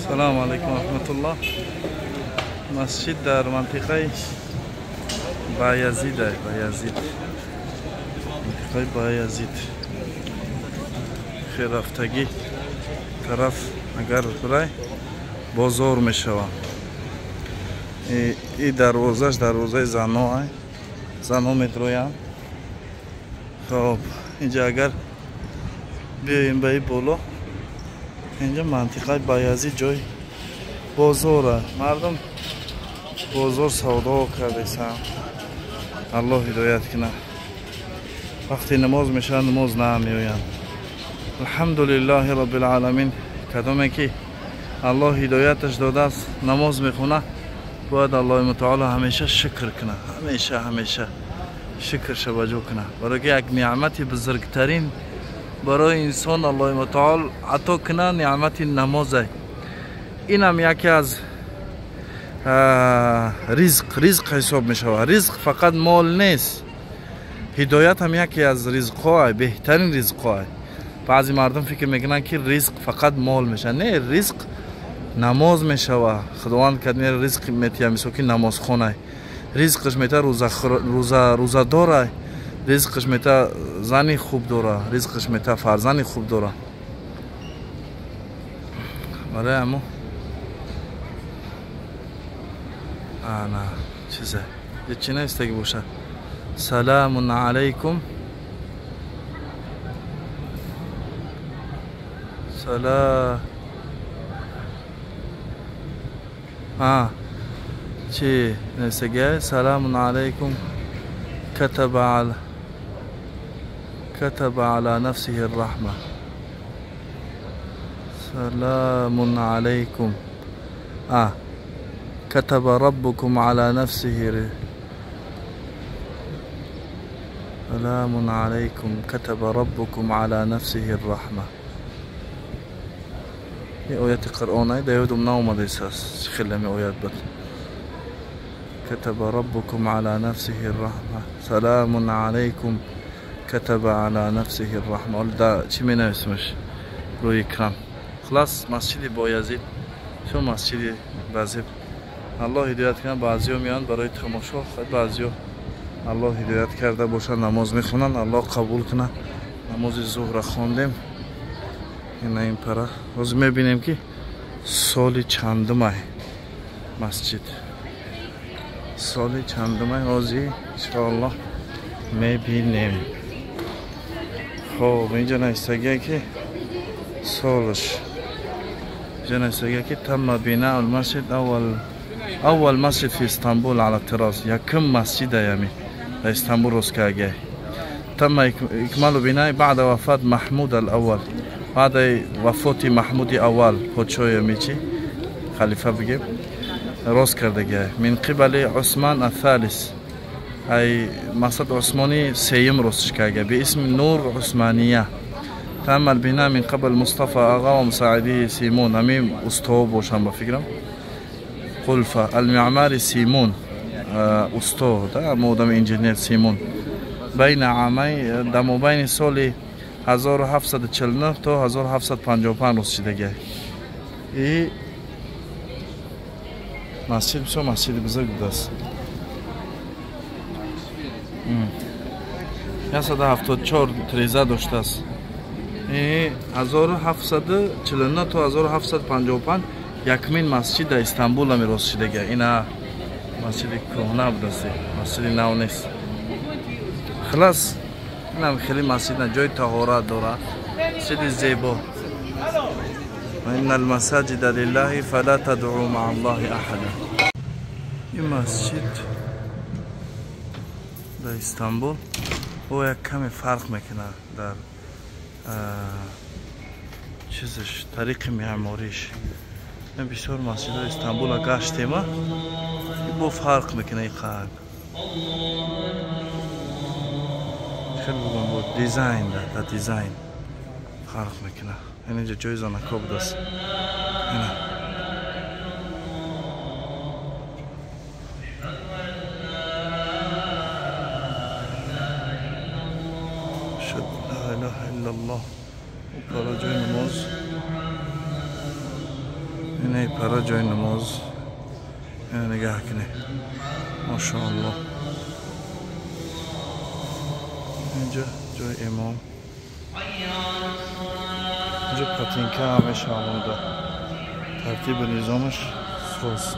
السلام عليكم ورحمة الله. مسجد در منطقه بایزید است. منطقه بایزید خیر رفتگی طرف اگر برای بازار می شود. این دروازش دروازه زنها است. زنها می درویند. خب اینجا اگر بیاییم به این بالا، اینجا منطقه بایزید جای بازار است. مردم بازار سودا کردند. الله هدایت کنه. وقتی نماز میشن نماز نمیآیند. الحمدلله رب العالمین. کدومی که الله هدایتش داده است نماز میخونه، باید الله متعال همیشه شکر کنه. همیشه شکر شبجو کنه. برای که یک نعمت بزرگترین برای انسان الله متعال عطا کنه نعمت نماز است. این هم یکی از رزق حساب می شود. رزق فقط مال نیست. هدایت هم یکی از رزق ها است. بهترین رزق ها است. بعضی مردم فکر میکنن که رزق فقط مال میشه. نه، رزق نماز میشود. خداوند کدنی رزق میتیه میسو که نماز خونه. رزقش میته روزه داره. رزقش میته زنی خوب داره. رزقش میته فرزندی خوب داره. برای امو نه چیزه یه چی نیسته که باشه. سلام علیکم. سلام چی نیسته که سلام علیکم كتب على نفسه الرحمة. سلام عليكم. كتب ربكم على نفسه. سلام عليكم كتب ربكم على نفسه الرحمة. این آیت قرآنه ده یادم نامده است. خیلی می آیت بود. كتب ربكم على نفسه الرحمة. سلام عليكم كتب على نفسه الرحمة. ده چی می نویسمش روی اکران. خلاص مسجد بایزید شو مسجد بازیب. الله هدایت کنه. بعضی‌ها میان برای تماشا، بعضی‌ها الله هدایت کرده باشن نماز میخونن. الله قبول کنه. نماز ظهر خواندیم. این پره روز میبینیم که سال چندم است مسجد. سال چندم است روزی ان شاء الله میبینیم. خب اینجا نایستگیه که سالش جنسية تم بناء المسجد أول مسجد في اسطنبول على الطراز. يكم مسجد يامي اسطنبول روسكاجي. تم إكمال بناء بعد وفاة محمود الأول. بعد وفاة محمود الأول پادشاه میچی خلیفه بگیم روز کرده من قبل عثمان الثالث. أي مسجد عثماني سيم روز کرده باسم نور عثمانية. تم البناء من قبل مصطفى آغا ومساعده سيمون. همین استو باشم بفکرم. خلفه المعماري سيمون استو ده مودم انجینیر سيمون. بین عامی دمو بین سال 1749 تا 1755 روز شدگی. این مسجد بسیار مسجد بزرگ بوده است. 174 تریزه داشته است. 1749 تا 1755 یکمین مسجد در استانبول هم روز شدگی. اینا مسجد کهنه بوده است. مسجد نو نیست. خلاص اینم خیلی مسجد جای طهارت داره. مسجد زیبا. ان المساجد لله فلا تدعوا مع الله احدا. این مسجد در استانبول او یک کمی فرق میکنه در چیزش طریق معماریش. من بسیار مسجد استانبول گشتیم با فرق میکنه. این قدر خیلی بگم با دیزاین در دیزاین فرق میکنه. اینجا جای زنکا بود است. شد لا اله الا الله. برای جای نماز اینه پرا جای نماز. اینه نگاه کنه ماشاءالله. اینجا جای امام. اینجا پاتینکه همش همونده. ترتیب نظامش خاص.